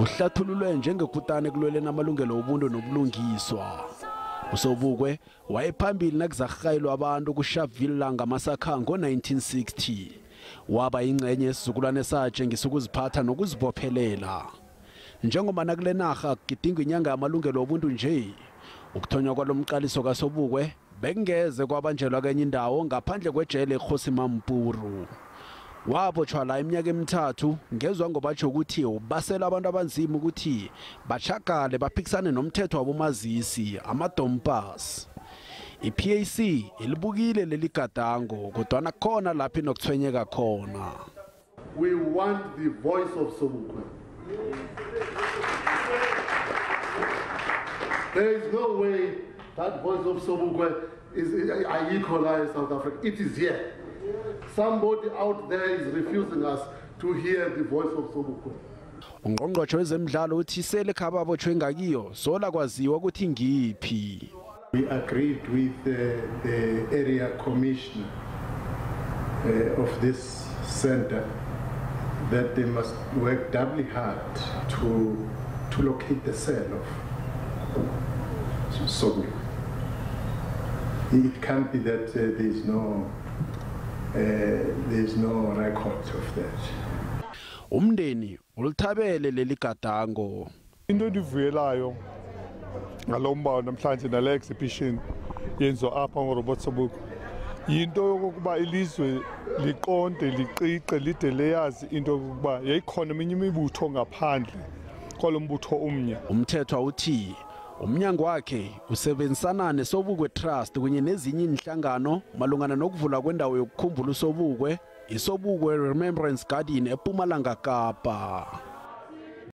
uhlathululwe njengekutane kulweleni amalungelo obuntu nobulungiswa. uSobukwe wayephambili nakuzarhayilwa abantu kuSharpeville ngamasakha ngo-1960. Waba ingcenye yesizukulwane sakhe ngisukuziphatha nokuzibophelela. Njengoba nakule narha kugidingwa inyanga yamalungelo obuntu nje, ukuthonywa kwalomqaliso kaSobukwe bekungeze kwabanjelwa kenye indawo ngaphandle kwejele eKhosi Mampuru. Wabotshwa la iminyaka emithathu ngezwa ngobatsho ukuthi ubasela abantu abanzima ukuthi bachakale baphikisane nomthetho wabomazisi amadompas. iPAC ilibukile leli gadango kodwa khona lapho inokuthwenyeka khona. We want the voice of Sobukwe. There is no way that voice of Sobukwe is equalized South Africa. It is here. Somebody out there is refusing us to hear the voice of Sobukwe. Ungqongqotjhe wezemidlalo uthi sele khaba abotshwe ngakiyo sola kwaziwa ukuthi ngiphi. We agreed with the area commissioner of this center that they must work doubly hard to locate the cell of Sobukwe. It can't be that there's no record of that. Umndeni ulithabele leli gadango. Into endivuyelayo ngalomba namhlanje nale exhibition yenziwa apha ngoRobert Sobukwe yinto yokuba ilizwe liqonde liqiqe lide leyazi into yokuba yayikhona eminye imibutho ngaphandle kwalombutho omnye. Umthetho uthi umnyango wakhe usebenzisana neSobukwe Trust kunye nezinye inhlangano malungana nokuvula kwendawo yokukhumbula uSobukwe, iSobukwe Remembrance Garden ePumalanga Kapa.